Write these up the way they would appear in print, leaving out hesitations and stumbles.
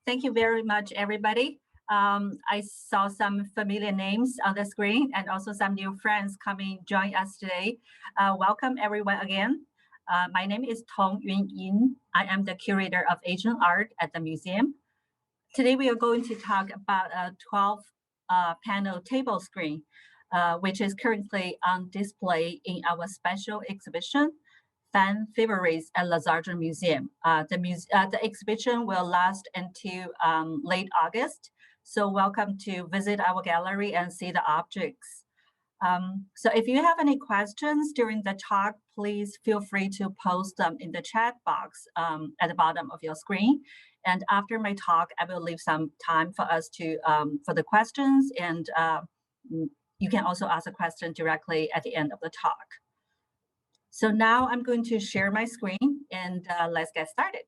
Thank you very much, everybody. I saw some familiar names on the screen and also some new friends coming join us today. Welcome everyone again. My name is Tong Yun Yin. I am the curator of Asian art at the museum. Today we are going to talk about a 12 panel table screen, which is currently on display in our special exhibition, Fan Favorites at Lazardon Museum. The exhibition will last until late August. So welcome to visit our gallery and see the objects. So if you have any questions during the talk, please feel free to post them in the chat box at the bottom of your screen. And after my talk, I will leave some time for us to for the questions, and you can also ask a question directly at the end of the talk. So now I'm going to share my screen and let's get started.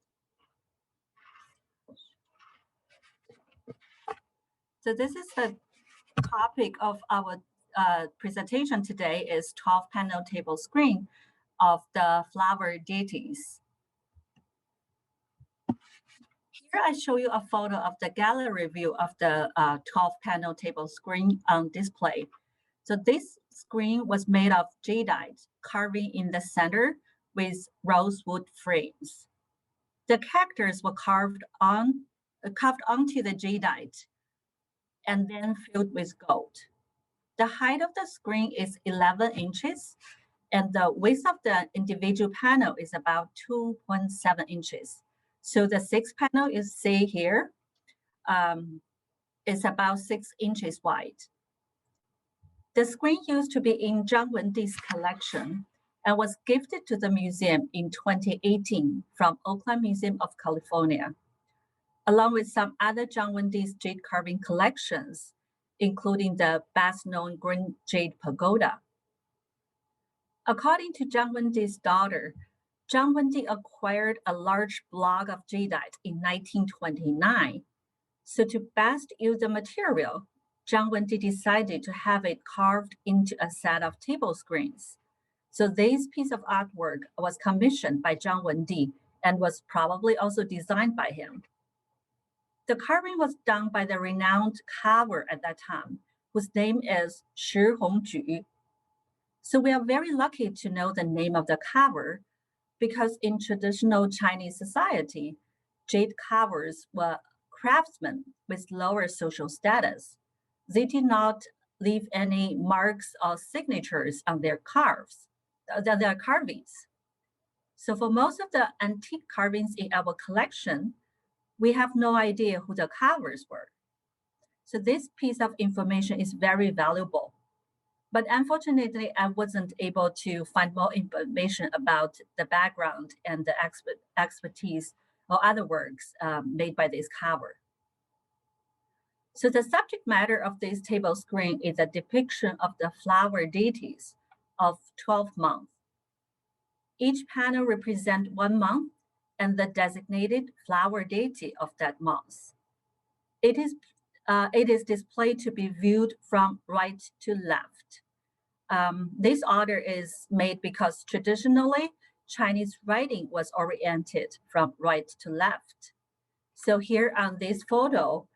So this is the topic of our presentation today is 12 panel table screen of the flower deities. Here I show you a photo of the gallery view of the 12 panel table screen on display. So this screen was made of jadeite, carving in the center with rosewood frames. The characters were carved onto the jadeite and then filled with gold. The height of the screen is 11 inches, and the width of the individual panel is about 2.7 inches. So the sixth panel you see here is about 6 inches wide. The screen used to be in Zhang Wendi's collection and was gifted to the museum in 2018 from Oakland Museum of California, along with some other Zhang Wendi's jade carving collections, including the best-known Green Jade Pagoda. According to Zhang Wendi's daughter, Zhang Wendi acquired a large block of jadeite in 1929. So to best use the material, Zhang Wendi decided to have it carved into a set of table screens. So this piece of artwork was commissioned by Zhang Wendi and was probably also designed by him. The carving was done by the renowned carver at that time, whose name is Shi Hongju. So we are very lucky to know the name of the carver because in traditional Chinese society, jade carvers were craftsmen with lower social status. They did not leave any marks or signatures on their carvings. So for most of the antique carvings in our collection, we have no idea who the carvers were. So this piece of information is very valuable. But unfortunately, I wasn't able to find more information about the background and the expertise or other works made by this carver. So the subject matter of this table screen is a depiction of the flower deities of 12 months. Each panel represents 1 month and the designated flower deity of that month. It is displayed to be viewed from right to left. This order is made because traditionally Chinese writing was oriented from right to left. So here on this photo,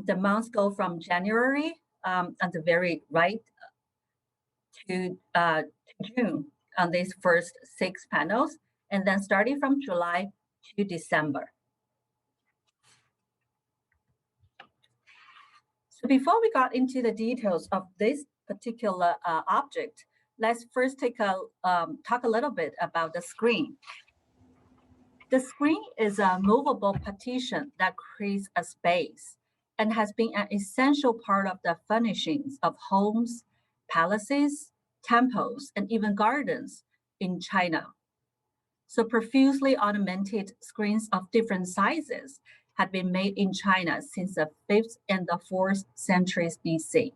the months go from January on the very right to June on these first 6 panels, and then starting from July to December. So before we got into the details of this particular object, let's first talk a little bit about the screen. The screen is a movable partition that creates a space and has been an essential part of the furnishings of homes, palaces, temples, and even gardens in China. So profusely ornamented screens of different sizes had been made in China since the 5th and the 4th centuries BC.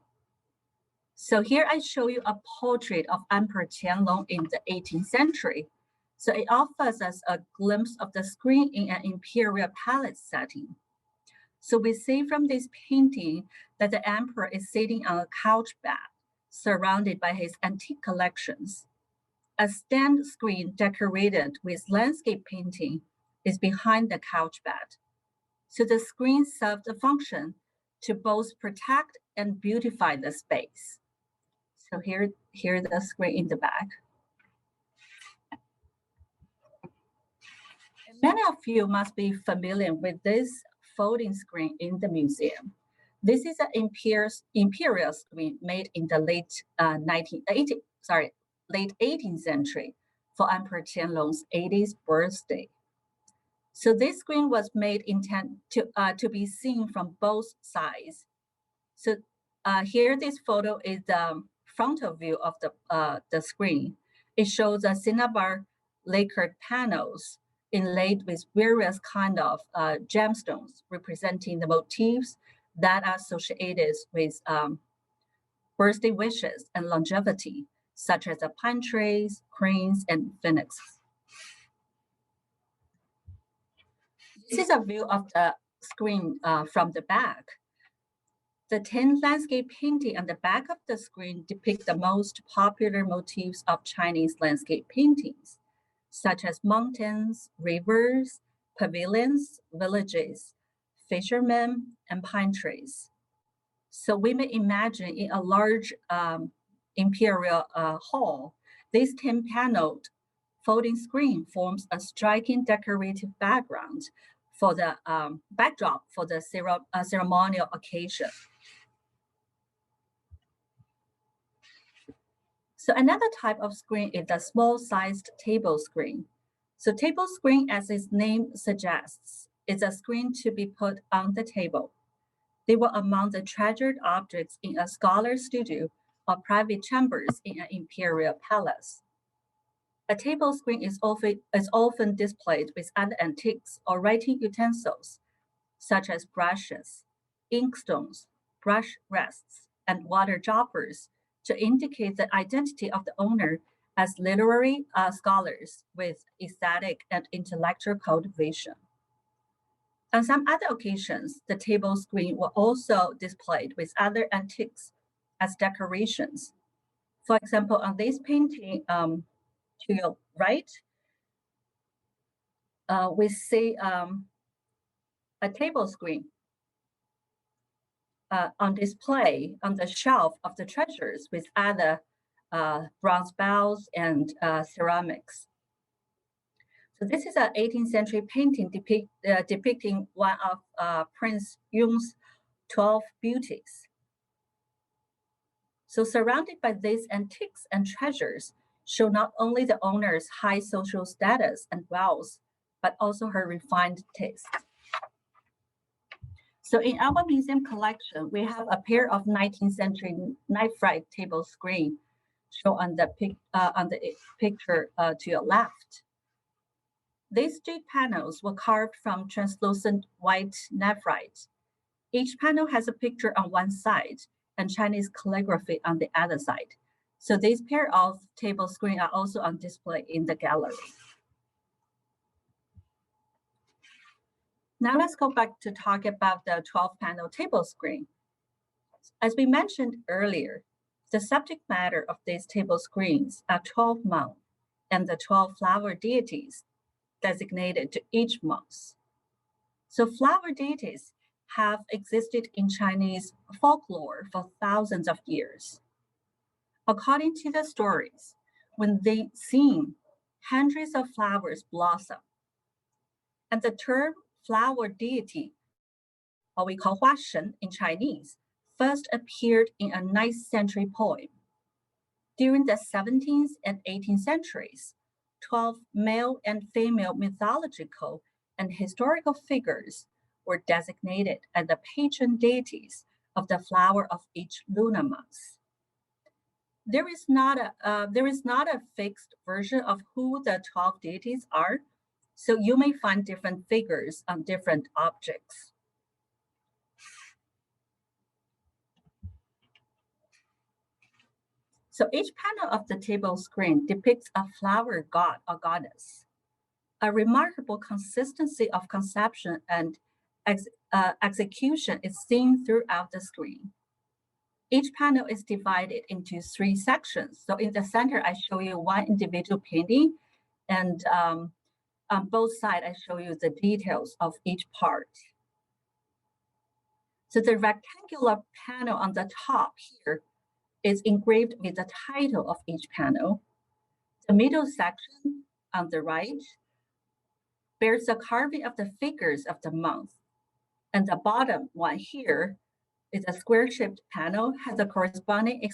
So here I show you a portrait of Emperor Qianlong in the 18th century. So it offers us a glimpse of the screen in an imperial palace setting. So we see from this painting that the emperor is sitting on a couch bed, surrounded by his antique collections. A stand screen decorated with landscape painting is behind the couch bed. So the screen served a function to both protect and beautify the space. So here the screen in the back. Many of you must be familiar with this folding screen in the museum. This is an imperial screen made in the late 18th century for Emperor Qianlong's 80th birthday. So this screen was made to be seen from both sides. So here, this photo is the frontal view of the screen. It shows a cinnabar lacquered panels inlaid with various kind of gemstones representing the motifs that are associated with birthday wishes and longevity, such as the pine trees, cranes, and phoenixes. This is a view of the screen from the back. The 10 landscape painting on the back of the screen depict the most popular motifs of Chinese landscape paintings, such as mountains, rivers, pavilions, villages, fishermen, and pine trees. So we may imagine in a large imperial hall, this 10-paneled folding screen forms a striking decorative background for the backdrop for the ceremonial occasion. So another type of screen is the small-sized table screen. So table screen, as its name suggests, is a screen to be put on the table. They were among the treasured objects in a scholar's studio or private chambers in an imperial palace. A table screen is often displayed with other antiques or writing utensils, such as brushes, inkstones, brush rests, and water droppers, to indicate the identity of the owner as literary scholars with aesthetic and intellectual cultivation. On some other occasions, the table screen were also displayed with other antiques as decorations. For example, on this painting to your right, we see a table screen on display on the shelf of the treasures with other bronze bells and ceramics. So this is an 18th century painting depicting one of Prince Yung's 12 beauties. So surrounded by these antiques and treasures show not only the owner's high social status and wealth, but also her refined taste. So in our museum collection, we have a pair of 19th century knife-right table screen shown on the picture to your left. These street panels were carved from translucent white nephrite. Each panel has a picture on one side and Chinese calligraphy on the other side. So these pair of table screens are also on display in the gallery. Now let's go back to talk about the 12-panel table screen. As we mentioned earlier, the subject matter of these table screens are 12 months and the 12 flower deities designated to each month. So flower deities have existed in Chinese folklore for thousands of years. According to the stories, when they sing, hundreds of flowers blossom. And the term flower deity, or we call Hua Shen in Chinese, first appeared in a 9th century poem. During the 17th and 18th centuries, 12 male and female mythological and historical figures were designated as the patron deities of the flower of each lunar month. There is not a fixed version of who the 12 deities are, so you may find different figures on different objects. So each panel of the table screen depicts a flower god or goddess. A remarkable consistency of conception and execution is seen throughout the screen. Each panel is divided into 3 sections. So in the center, I show you one individual painting, and on both sides, I show you the details of each part. So the rectangular panel on the top here is engraved with the title of each panel. The middle section on the right bears the carving of the figures of the month. And the bottom one here is a square-shaped panel, has a corresponding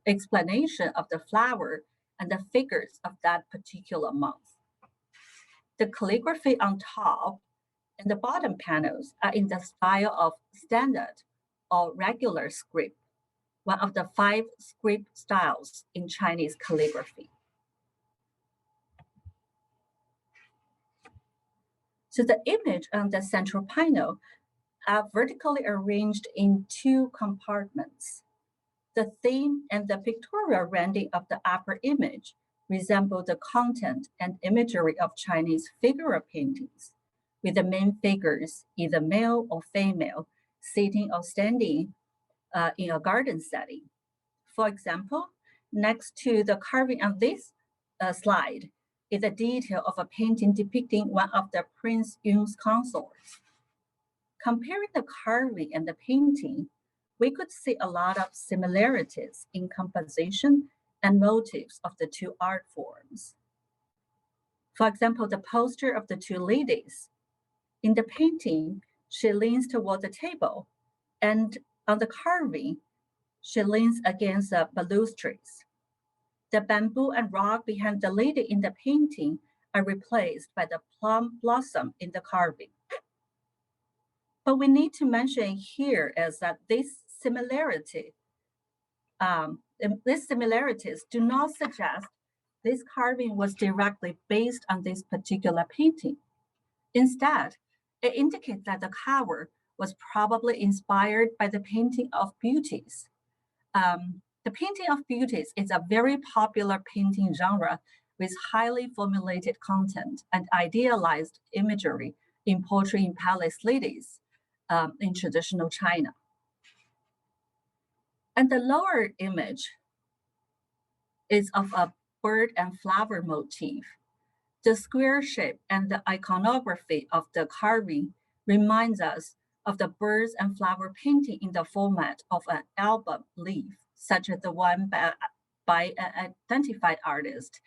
explanation of the flower and the figures of that particular month. The calligraphy on top and the bottom panels are in the style of standard or regular script, one of the 5 script styles in Chinese calligraphy. So the image on the central panel are vertically arranged in 2 compartments. The theme and the pictorial rendering of the upper image resemble the content and imagery of Chinese figure paintings, with the main figures, either male or female, sitting or standing in a garden setting. For example, next to the carving on this slide is a detail of a painting depicting one of the Prince Yun's consorts. Comparing the carving and the painting, we could see a lot of similarities in composition and motifs of the 2 art forms. For example, the posture of the 2 ladies. In the painting, she leans toward the table, and on the carving, she leans against the balustrades. The bamboo and rock behind the lady in the painting are replaced by the plum blossom in the carving. But we need to mention here is that these similarities do not suggest this carving was directly based on this particular painting. Instead, it indicates that the cover was probably inspired by the painting of beauties. The painting of beauties is a very popular painting genre with highly formulated content and idealized imagery in portraying palace ladies in traditional China. And the lower image is of a bird and flower motif. The square shape and the iconography of the carving reminds us of the birds and flower painting in the format of an album leaf, such as the one by an identified artist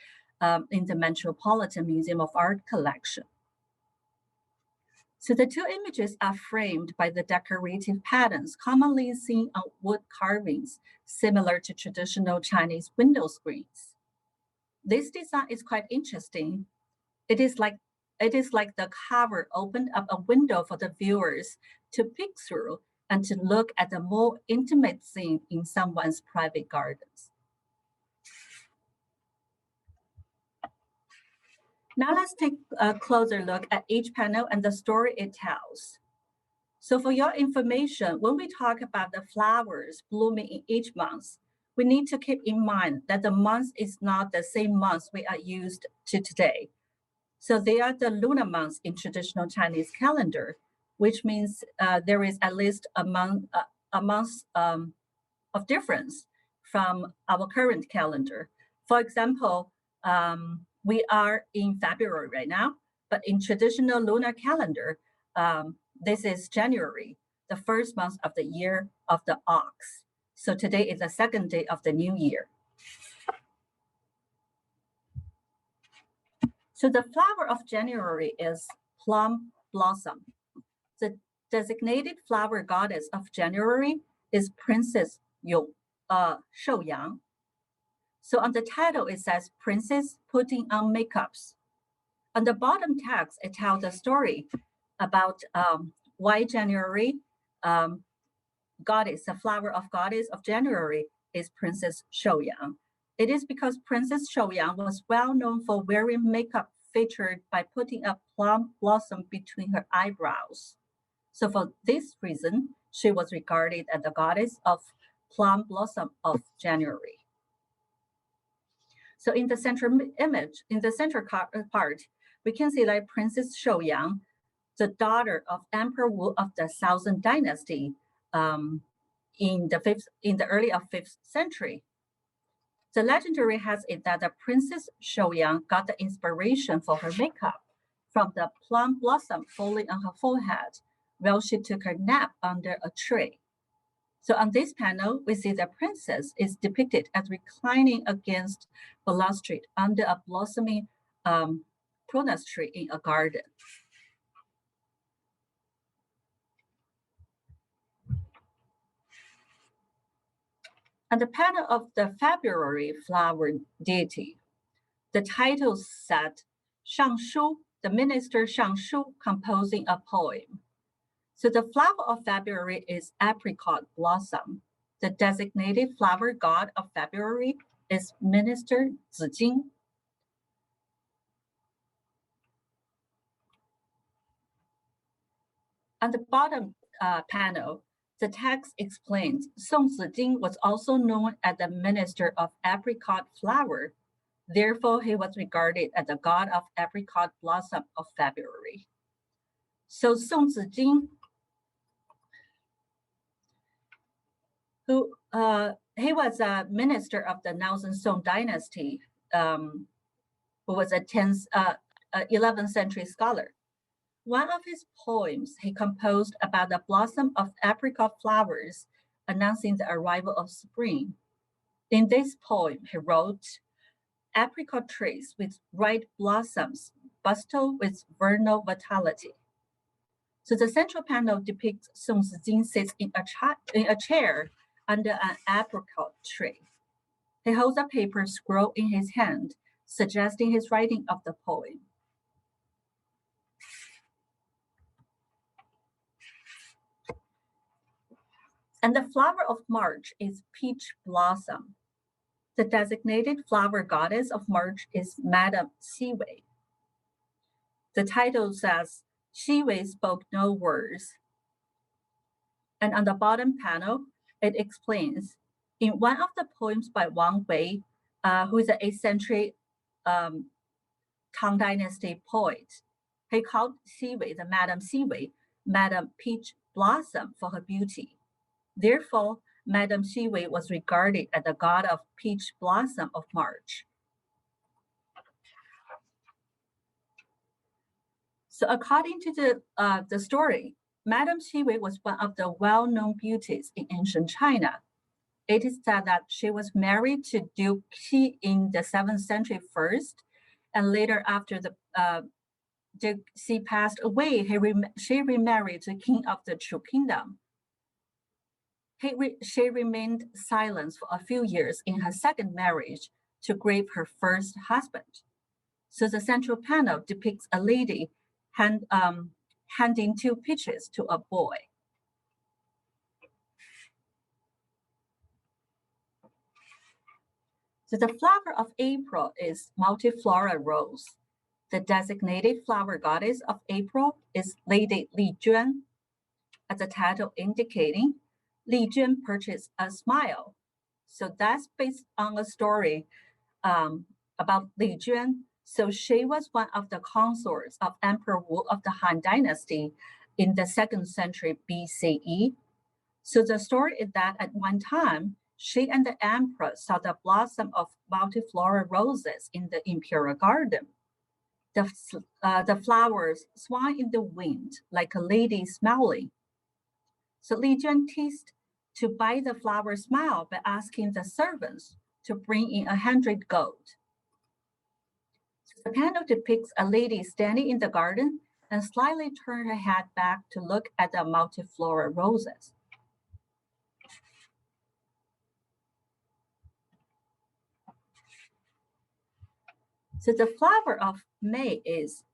in the Metropolitan Museum of Art collection. So the 2 images are framed by the decorative patterns commonly seen on wood carvings, similar to traditional Chinese window screens. This design is quite interesting. It is like the cover opened up a window for the viewers to peek through and to look at a more intimate scene in someone's private gardens. Now let's take a closer look at each panel and the story it tells. So for your information, when we talk about the flowers blooming in each month, we need to keep in mind that the month is not the same month we are used to today. So they are the lunar months in traditional Chinese calendar, which means there is at least a month of difference from our current calendar. For example, we are in February right now, but in traditional lunar calendar, this is January, the first month of the year of the ox. So today is the 2nd day of the new year. So the flower of January is plum blossom. The designated flower goddess of January is Princess Shouyang. So on the title, it says Princess putting on makeups. On the bottom text, it tells the story about why January goddess, the flower of goddess of January is Princess Shouyang. It is because Princess Shouyang was well known for wearing makeup featured by putting a plum blossom between her eyebrows. So for this reason, she was regarded as the goddess of plum blossom of January. So in the central image, in the center part, we can see like Princess Shouyang, the daughter of Emperor Wu of the Southern Dynasty in the early 5th century. The legendary has it that the Princess Shouyang got the inspiration for her makeup from the plum blossom falling on her forehead while she took her nap under a tree. So on this panel, we see the princess is depicted as reclining against balustrade under a blossoming prunus tree in a garden. On the panel of the February flower deity, the title said, Shang Shu, the minister Shang Shu, composing a poem. So the flower of February is apricot blossom. The designated flower god of February is Minister Zijing. On the bottom panel, the text explains Song Zijing was also known as the minister of apricot flower. Therefore, he was regarded as the god of apricot blossom of February. So Song Zijing, he was a minister of the Naozhen Song dynasty, who was a 11th century scholar. One of his poems he composed about the blossom of apricot flowers, announcing the arrival of spring. In this poem, he wrote, apricot trees with bright blossoms bustle with vernal vitality. So the central panel depicts Song Zijing sits in a chair under an apricot tree. He holds a paper scroll in his hand, suggesting his writing of the poem. And the flower of March is peach blossom. The designated flower goddess of March is Madame Xiwei. The title says, Xiwei spoke no words. And on the bottom panel, it explains, in one of the poems by Wang Wei, who is an 8th century Tang Dynasty poet, he called Xiwei, the Madame Xiwei, Madame Peach Blossom for her beauty. Therefore, Madame Xiwei was regarded as the god of peach blossom of March. So according to the story, Madame Xiwei was one of the well-known beauties in ancient China. It is said that she was married to Duke Qi in the 7th century first, and later after the Duke Xi passed away, she remarried the king of the Chu kingdom. She remained silent for a few years in her second marriage to grieve her first husband. So the central panel depicts a lady handing 2 peaches to a boy. So the flower of April is multiflora rose. The designated flower goddess of April is Lady Li Juan, as the title indicating, Li Juan purchased a smile. So that's based on a story about Li Juan. So she was one of the consorts of Emperor Wu of the Han Dynasty in the 2nd century BCE. So the story is that at one time, she and the emperor saw the blossom of multiflora roses in the imperial garden. The flowers swung in the wind like a lady smiling. So Li Juan teased to buy the flower smile by asking the servants to bring in 100 gold. So the panel depicts a lady standing in the garden and slightly turned her head back to look at the multiflora roses. So the flower of May is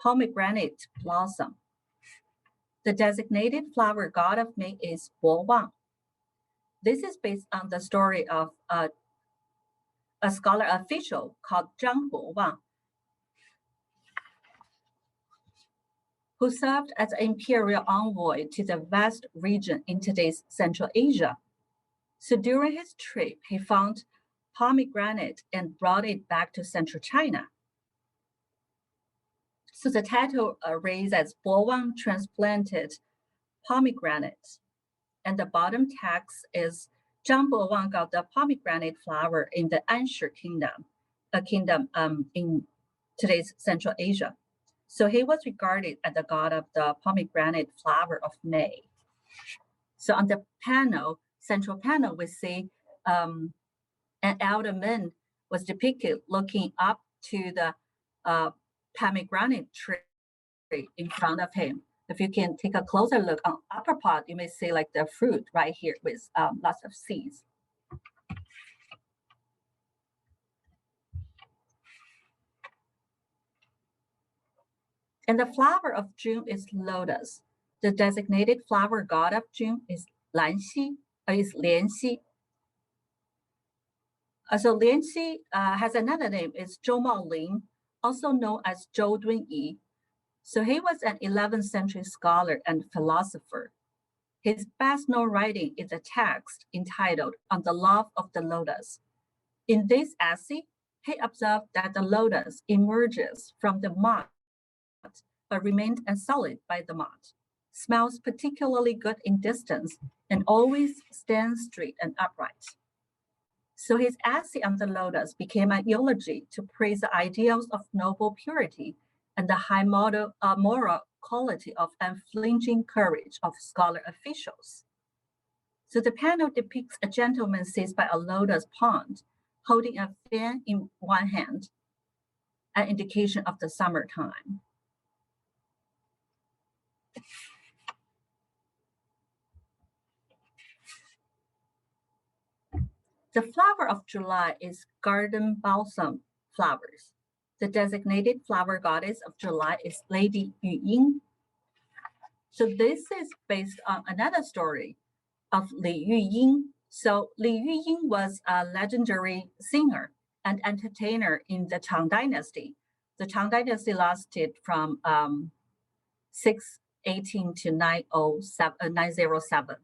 pomegranate blossom. The designated flower god of May is Bo Wang. This is based on the story of a scholar official called Zhang Bo Wang, who served as an imperial envoy to the vast region in today's Central Asia. So during his trip, he found pomegranate and brought it back to central China. So the title reads as Bo Wang transplanted pomegranate, and the bottom text is Zhang Bo Wang got the pomegranate flower in the Anshi kingdom, a kingdom in today's Central Asia. So he was regarded as the god of the pomegranate flower of May. So on the panel, central panel, we see an elder man was depicted looking up to the pomegranate tree in front of him. If you can take a closer look on upper part, you may see like the fruit right here with lots of seeds. And the flower of June is lotus. The designated flower god of June is Lanxi, is Lianxi. So Lianxi has another name, is Zhou Maolin, also known as Zhou Dunyi. So he was an 11th century scholar and philosopher. His best known writing is a text entitled On the Love of the Lotus. In this essay, he observed that the lotus emerges from the mud but remained unsullied by the mud, smells particularly good in distance, and always stands straight and upright. So his essay on the lotus became an eulogy to praise the ideals of noble purity and the high moral quality of unflinching courage of scholar officials. So the panel depicts a gentleman sits by a lotus pond, holding a fan in one hand, an indication of the summertime. The flower of July is garden balsam flowers. The designated flower goddess of July is Lady Yuying. So this is based on another story of Li Yuying. So Li Yuying was a legendary singer and entertainer in the Tang Dynasty. The Tang Dynasty lasted from 618 to 907.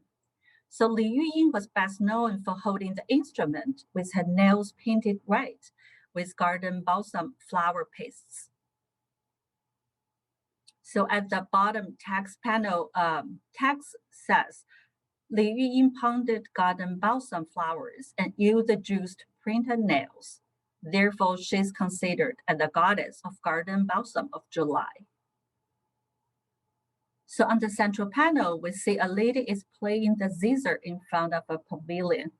So Li Yuying was best known for holding the instrument with her nails painted red with garden balsam flower pastes. So at the bottom text panel, text says, Li Yuying pounded garden balsam flowers and used the juice to print her nails. Therefore, she is considered as the goddess of garden balsam of July. So on the central panel, we see a lady is playing the zither in front of a pavilion.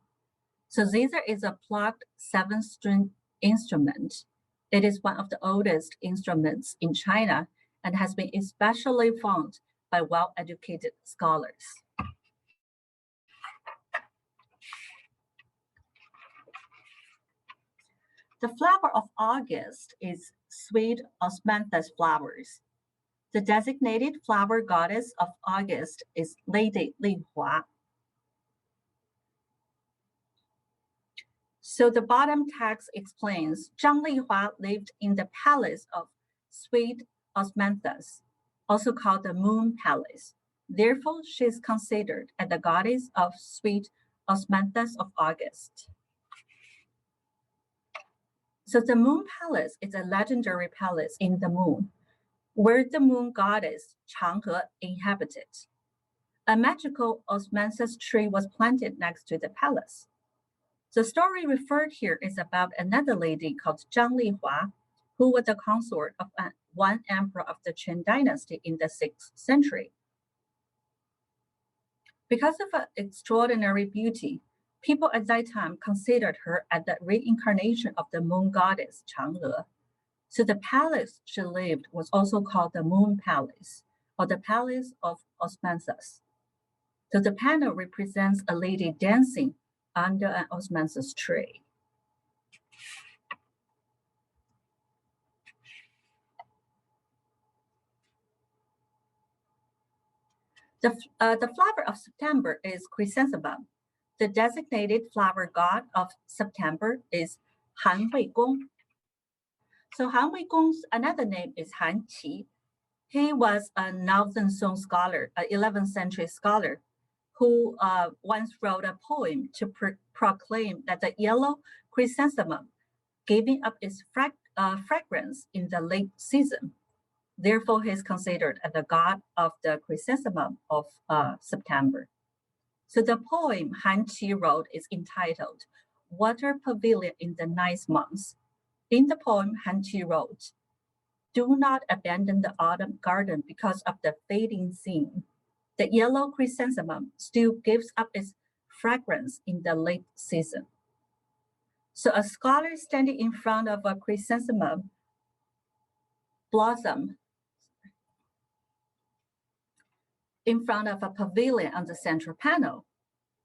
So zither is a plucked 7-string instrument. It is one of the oldest instruments in China and has been especially found by well-educated scholars. The flower of August is sweet osmanthus flowers. The designated flower goddess of August is Lady Li Hua. So the bottom text explains Zhang Lihua lived in the palace of sweet osmanthus, also called the Moon Palace. Therefore, she is considered as the goddess of sweet osmanthus of August. So the Moon Palace is a legendary palace in the moon, where the moon goddess Changhe inhabited. A magical osmanthus tree was planted next to the palace. The story referred here is about another lady called Zhang Lihua, who was the consort of one emperor of the Qin dynasty in the 6th century. Because of her extraordinary beauty, people at that time considered her as the reincarnation of the moon goddess Chang'e. So the palace she lived was also called the Moon Palace, or the Palace of Osmanthus. So the panel represents a lady dancing under an osmanthus tree. The flower of September is chrysanthemum. The designated flower god of September is Han Weigong. So Han Weigong's another name is Han Qi. He was a Northern Song scholar, an 11th century scholar, who once wrote a poem to proclaim that the yellow chrysanthemum giving up its fragrance in the late season. Therefore, he is considered as the god of the chrysanthemum of September. So the poem Han Qi wrote is entitled Water Pavilion in the Ninth Month. In the poem, Han Qi wrote, Do not abandon the autumn garden because of the fading scene. The yellow chrysanthemum still gives up its fragrance in the late season. So a scholar standing in front of a chrysanthemum blossom in front of a pavilion on the central panel.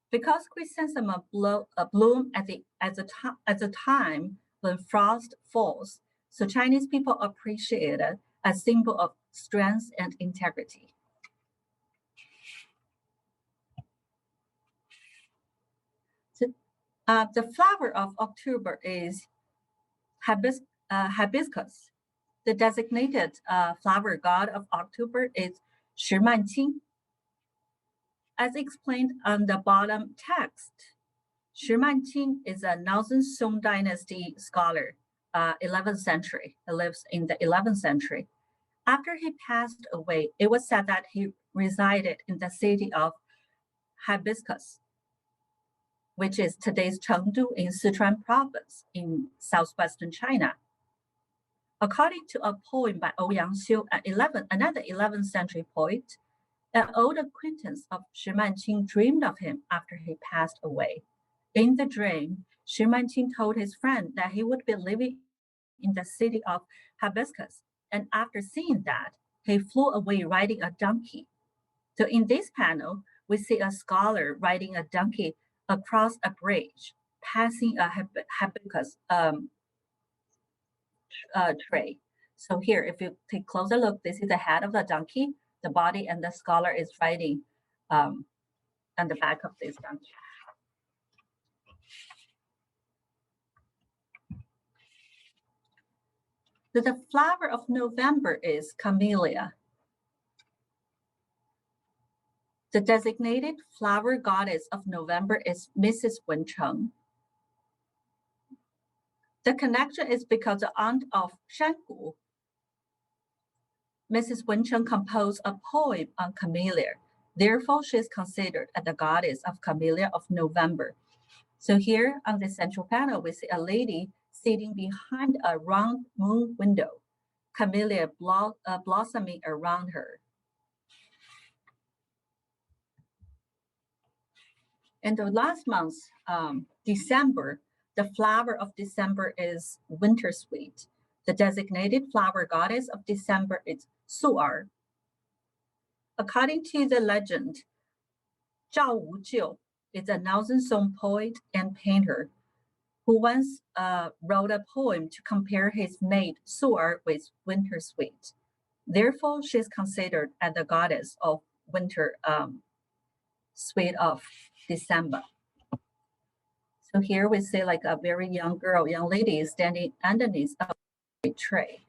Because chrysanthemum bloom at the time when frost falls, so Chinese people appreciate it as a symbol of strength and integrity. So, the flower of October is hibiscus. The designated flower god of October is Shi Manqing. As explained on the bottom text, Shi Manqing is a Northern Song Dynasty scholar, 11th century. He lives in the 11th century. After he passed away, it was said that he resided in the city of Hibiscus, which is today's Chengdu in Sichuan province in southwestern China. According to a poem by Ouyang Xiu, another 11th century poet, an old acquaintance of Shi Manqing dreamed of him after he passed away. In the dream, Shi Manqing told his friend that he would be living in the city of Hibiscus, and after seeing that, he flew away riding a donkey. So in this panel, we see a scholar riding a donkey across a bridge, passing a hibiscus tray. So here, if you take a closer look, this is the head of the donkey, the body, and the scholar is riding on the back of this donkey. So the flower of November is camellia. The designated flower goddess of November is Mrs. Wencheng. The connection is because the aunt of Shangu, Mrs. Wencheng, composed a poem on camellia. Therefore, she is considered as the goddess of camellia of November. So here on the central panel, we see a lady sitting behind a round moon window, camellia blossoming around her. In the last month, December, the flower of December is wintersweet. The designated flower goddess of December is Su'er. According to the legend, Zhao Wujiu is a Northern Song poet and painter who once wrote a poem to compare his mate Su'er with wintersweet. Therefore, she is considered as the goddess of winter sweet of December. So here we see like a very young girl, young lady standing underneath a tray.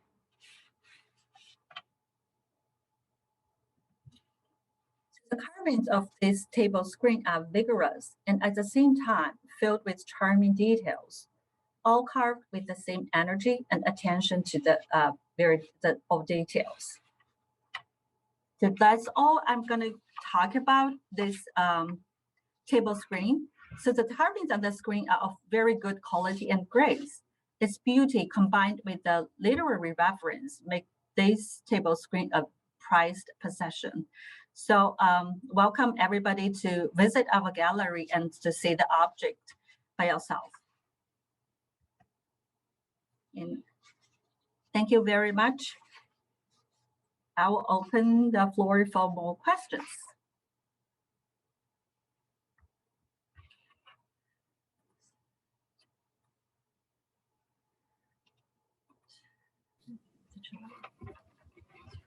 The carvings of this table screen are vigorous and at the same time filled with charming details, all carved with the same energy and attention to the details. So that's all I'm going to talk about this table screen. So the carvings on the screen are of very good quality and grace. Its beauty combined with the literary reference make this table screen a prized possession. So welcome everybody to visit our gallery and to see the object by yourself. And thank you very much. I will open the floor for more questions.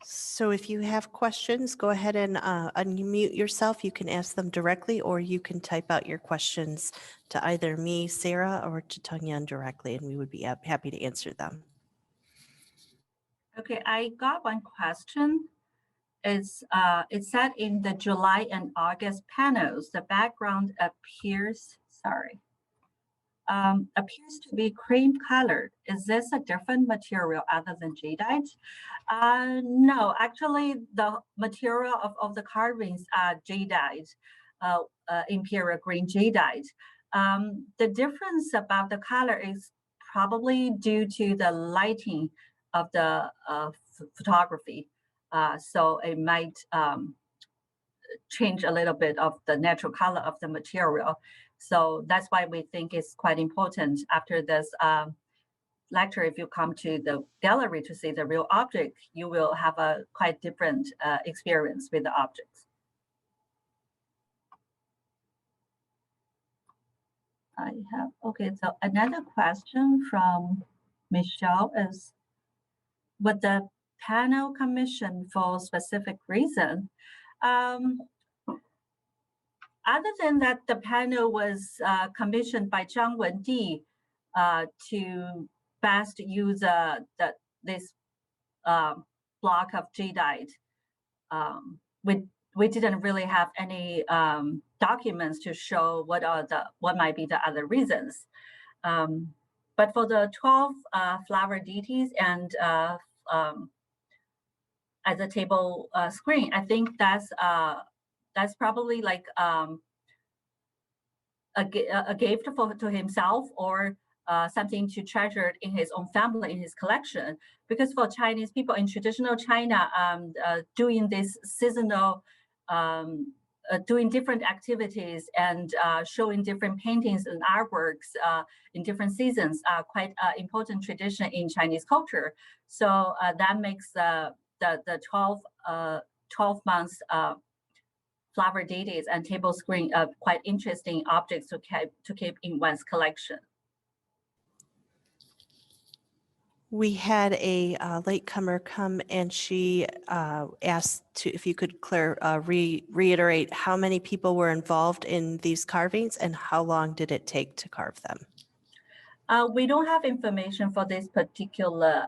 So if you have questions, go ahead and unmute yourself. You can ask them directly, or you can type out your questions to either me, Sarah, or to Tongyan directly, and we would be happy to answer them. Okay, I got one question. It said in the July and August panels, the background appears to be cream colored. Is this a different material other than jadeite? No, actually the material of the carvings are jadeite, imperial green jadeite. The difference about the color is probably due to the lighting photography. So it might change a little bit of the natural color of the material. So that's why we think it's quite important after this lecture. If you come to the gallery to see the real object, you will have a quite different experience with the objects. I have, okay, so another question from Michelle is, would the panel commission for specific reason? Other than that, the panel was commissioned by Zhang Wendi to best use this block of jadeite. We didn't really have any documents to show what might be the other reasons. But for the 12 flower deities and as a table screen, I think that's probably like a gift to himself, or something to treasure in his own family, in his collection. Because for Chinese people in traditional China, doing this seasonal, doing different activities and showing different paintings and artworks in different seasons are quite important tradition in Chinese culture. So that makes the 12 months flower deities and table screen quite interesting objects to keep in one's collection. We had a latecomer come and she asked if you could reiterate how many people were involved in these carvings and how long did it take to carve them? We don't have information for this particular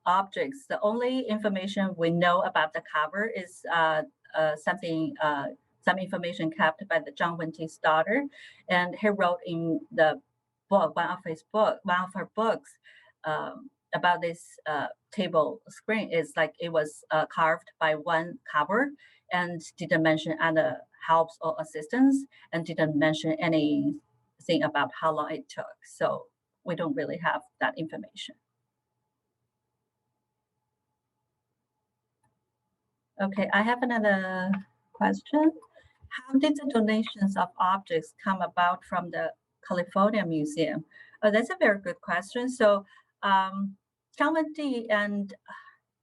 objects. The only information we know about the cover is some information kept by the Zhang Wendi's daughter, and he wrote in the book, one of her books, about this table screen is like it was carved by one carver and didn't mention other helps or assistance and didn't mention anything about how long it took. So we don't really have that information. Okay, I have another question. How did the donations of objects come about from the California Museum? That's a very good question. So Zhang Wendi and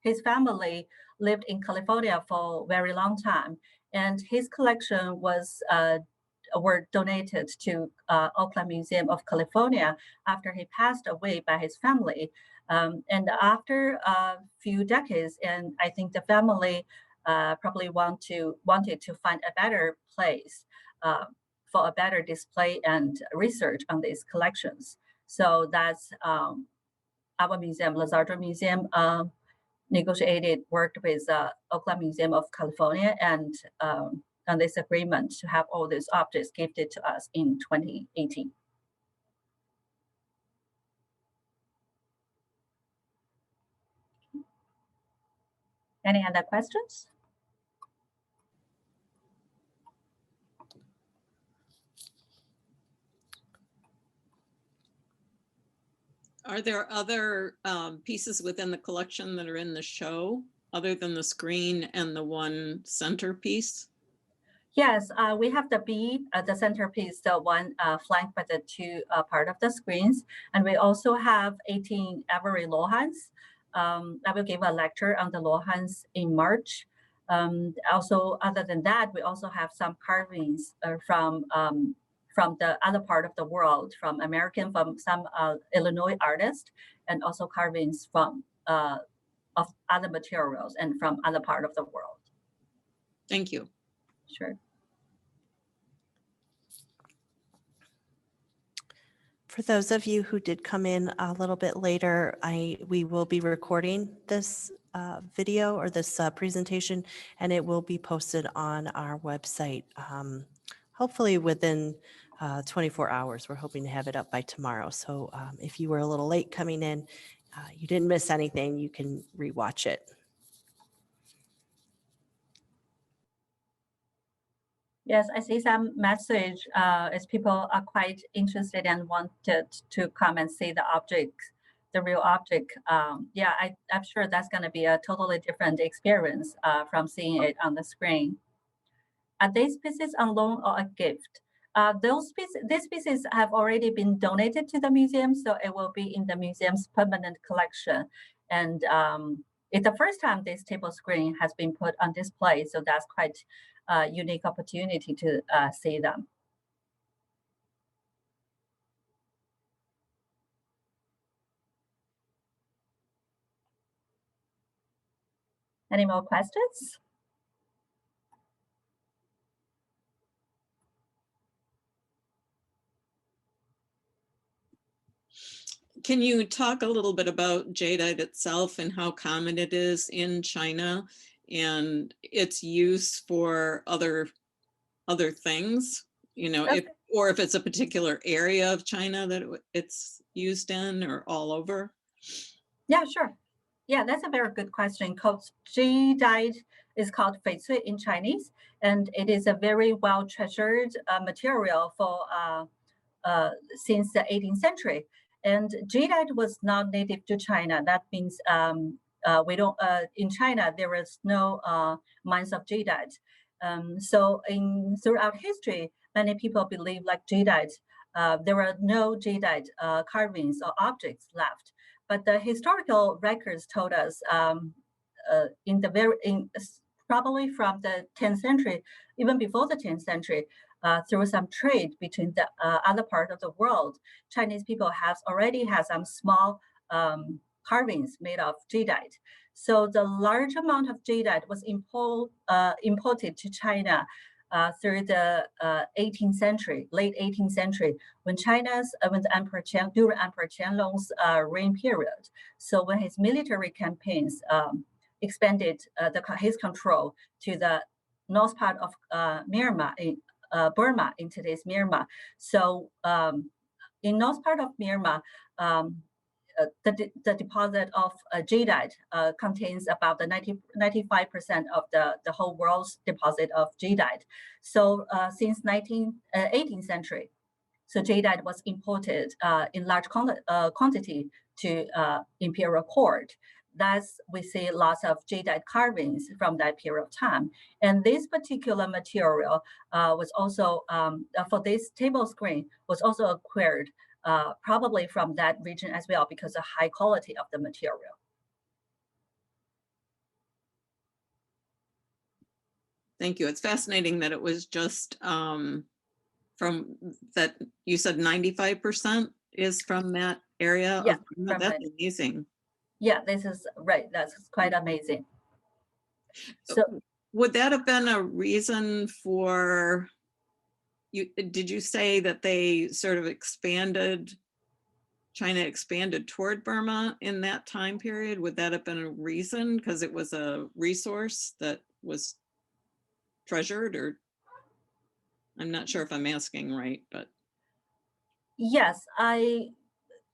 his family lived in California for a very long time, and his collection were donated to Oakland Museum of California after he passed away by his family. And after a few decades, and I think the family probably wanted to find a better place for a better display and research on these collections. So that's our museum, Lazardra Museum, worked with Oakland Museum of California and on this agreement to have all these objects gifted to us in 2018. Any other questions? Are there other pieces within the collection that are in the show other than the screen and the one centerpiece? Yes, we have the bead, the centerpiece, the one flanked by the two part of the screens. And we also have 18 Avery Lohans. I will give a lecture on the Lohans in March. Also, other than that, we also have some carvings from the other part of the world, from some Illinois artists, and also carvings from of other materials and from other part of the world. Thank you. Sure. For those of you who did come in a little bit later, we will be recording this video or this presentation, and it will be posted on our website, hopefully within 24 hours. We're hoping to have it up by tomorrow. So if you were a little late coming in, you didn't miss anything, you can rewatch it. Yes, I see some message as people are quite interested and wanted to come and see the objects, the real object, yeah, I'm sure that's going to be a totally different experience from seeing it on the screen. Are these pieces on loan or a gift? These pieces have already been donated to the museum, so it will be in the museum's permanent collection. And it's the first time this table screen has been put on display, so that's quite a unique opportunity to see them. Any more questions? Can you talk a little bit about jadeite itself and how common it is in China and its use for other things? You know, Okay. if it's a particular area of China that it's used in, or all over? Yeah, sure. Yeah, that's a very good question. Jadeite is called feicui in Chinese, and it is a very well treasured material for since the 18th century. And jadeite was not native to China. That means we don't in China there is no mines of jadeite. So throughout history, many people believe like jadeite. There are no jadeite carvings or objects left. But the historical records told us probably from the 10th century, even before the 10th century, through some trade between the other part of the world, Chinese people have already had some small carvings made of jadeite. So the large amount of jadeite was imported to China through the 18th century, late 18th century, when the Emperor during Emperor Qianlong's reign period. So when his military campaigns expanded his control to the north part of Myanmar, Burma, in today's Myanmar. So in north part of Myanmar, the deposit of jadeite contains about the 95% of the whole world's deposit of jadeite. So since 18th century, so jadeite was imported in large quantity to imperial court. Thus, we see lots of jadeite carvings from that period of time. And this particular material was also, for this table screen, was also acquired probably from that region as well because of high quality of the material. Thank you. It's fascinating that it was just from that, you said 95% is from that area? Yeah, that's amazing. Yeah, this is right. That's quite amazing. So would that have been a reason for you? Did you say that they sort of China expanded toward Burma in that time period? Would that have been a reason because it was a resource that was treasured? Or I'm not sure if I'm asking right, but yes,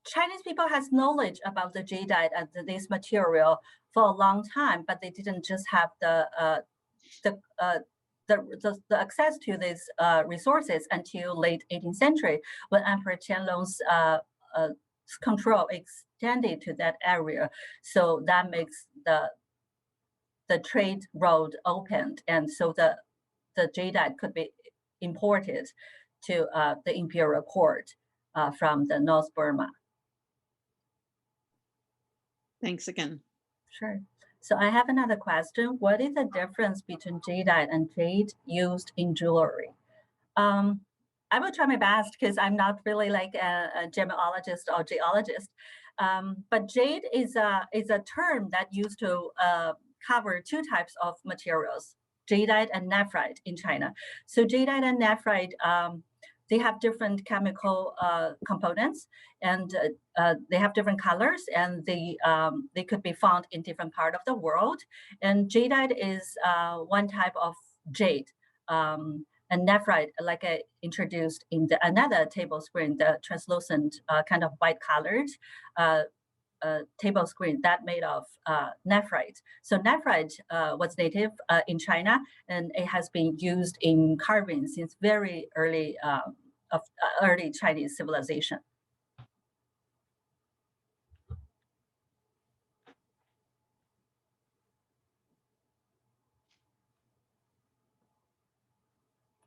Chinese people has knowledge about the jadeite and this material for a long time, but they didn't just have the access to these resources until late 18th century when Emperor Qianlong's control extended to that area. So that makes the trade road opened, and so the jadeite could be imported to the imperial court from the North Burma. Thanks again. Sure. So I have another question. What is the difference between jadeite and jade used in jewelry? I will try my best because I'm not really like a gemologist or geologist. But jade is a term that used to cover two types of materials, jadeite and nephrite in China. So jadeite and nephrite, they have different chemical components, and they have different colors, and they could be found in different parts of the world. And jadeite is one type of jade. And nephrite, like I introduced in another table screen, the translucent kind of white colored table screen that made of nephrite. So nephrite was native in China, and it has been used in carving since very early early Chinese civilization.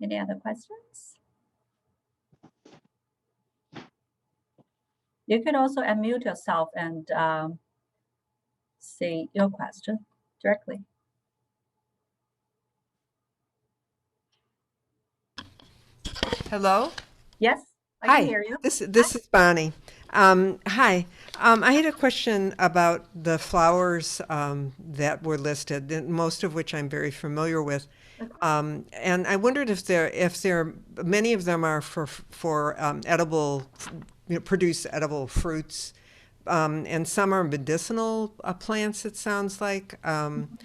Any other questions? You can also unmute yourself and say your question directly. Hello? Yes, I can Hi, hear you. this is Bonnie. Hi. I had a question about the flowers that were listed, and most of which I'm very familiar with. And I wondered if many of them are for edible, produce edible fruits, and some are medicinal plants, it sounds like. And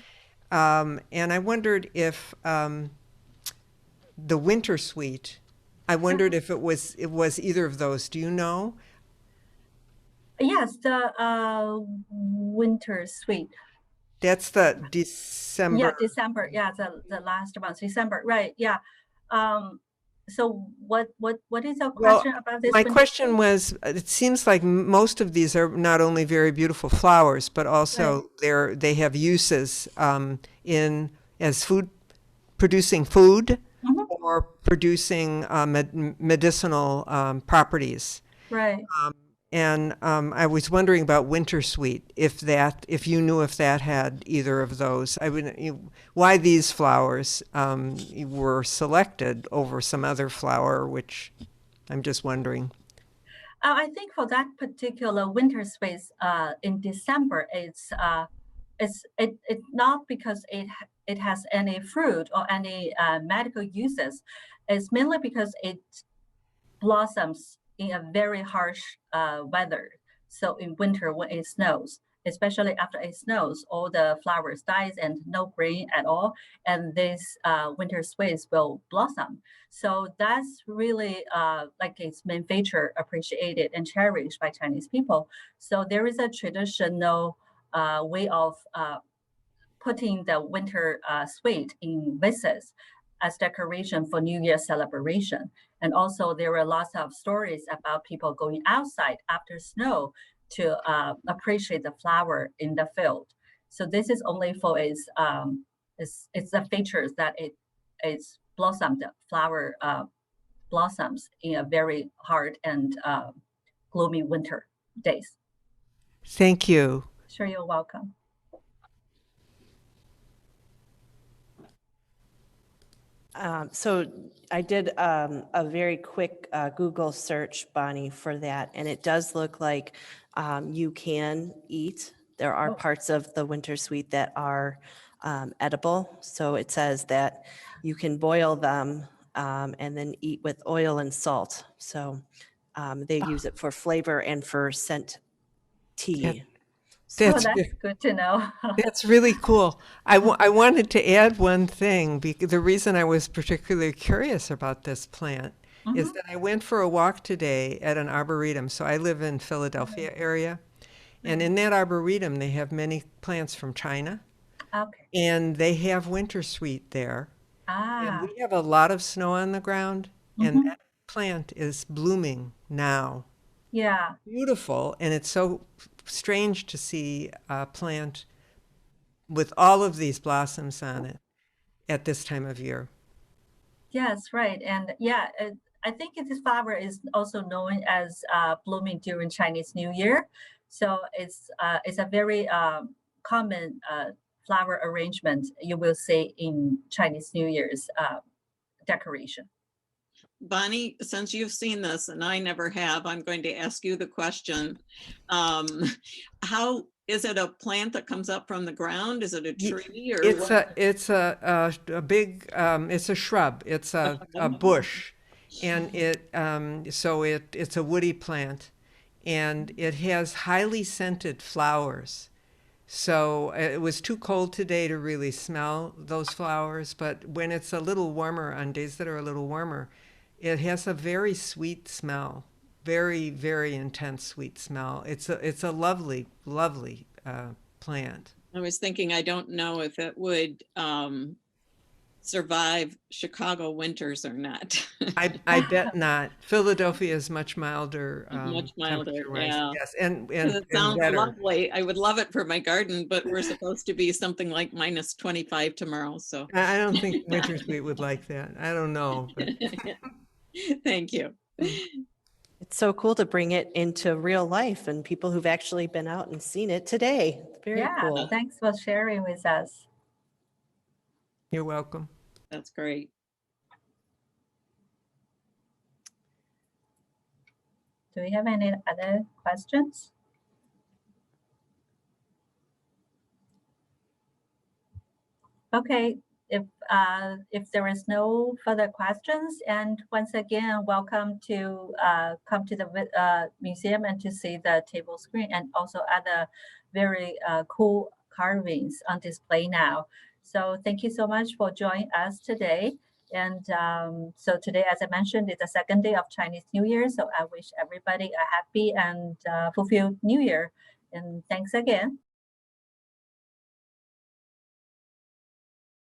I wondered if the winter sweet. I wondered if it was either of those. Do you know? Yes, the winter sweet. That's the Yeah, December. December. Yeah, the last month, December. Right. Yeah. So what is your Well, question about this my winter question sweet? was, it seems like most of these are not only very beautiful flowers, but Right. also they have uses in as food, producing food Mhm. or producing medicinal properties. Right. And I was wondering about Wintersweet, if you knew if that had either of those. Why these flowers were selected over some other flower, which I'm just wondering. I think for that particular winter space, in December, it's not because it has any fruit or any medical uses. It's mainly because it blossoms in a very harsh weather. So in winter when it snows, especially after it snows, all the flowers dies and no green at all, and this winter sweets will blossom. So that's really like its main feature, appreciated and cherished by Chinese people. So there is a traditional way of putting the winter sweet in vases as decoration for New Year celebration. And also there were lots of stories about people going outside after snow to appreciate the flower in the field. So this is only for it's the features that it's blossomed, the flower blossoms in a very hard and gloomy winter days. Thank you. Sure, you're welcome. So I did a very quick Google search, Bonnie, for that, and it does look like you can eat. There are Oh. parts of the winter sweet that are edible. So it says that you can boil them and then eat with oil and salt. So they use it for flavor and for scent tea. Oh, That's that's good to know. That's really cool. I wanted to add one thing. The reason I was particularly curious about this plant is Mhm. that I went for a walk today at an arboretum. So I live in Philadelphia area, and in that arboretum they have many plants from China, Okay. and they have winter sweet there. And Ah. we have a lot of snow on the ground, and Mhm. that plant is blooming now. Yeah. Beautiful, and it's so strange to see a plant with all of these blossoms on it at this time of year. Yes, right. And yeah, I think this flower is also known as blooming during Chinese New Year. So it's a very common flower arrangement you will see in Chinese New Year's decoration. Bonnie, since you've seen this and I never have, I'm going to ask you the question. Um, how is it a plant that comes up from the ground? Is it a Ye- tree or It's what? a big it's a shrub. It's a bush, and it's a woody plant, and it has highly scented flowers. So it was too cold today to really smell those flowers, but when it's a little warmer, on days that are a little warmer, it has a very sweet smell, very, very intense sweet smell. It's a lovely, lovely plant. I was thinking, I don't know if it would survive Chicago winters or not. I bet not. Philadelphia is much milder. Much milder, temperature-wise. yeah. Yes, 'Cause it sounds better. lovely. I would love it for my garden, but we're supposed to be something like minus 25 tomorrow, so. I don't think Winter Sweet would like that. I don't know. But Thank you. It's so cool to bring it into real life and people who've actually been out and seen it today. Very Yeah, cool. thanks for sharing with us. you're welcome. That's great. Do we have any other questions? Okay, if there is no further questions, and once again, welcome to come to the museum and to see the table screen and also other very cool carvings on display now. So thank you so much for joining us today. And so today, as I mentioned, is the second day of Chinese New Year. So I wish everybody a happy and fulfilled New Year. And thanks again.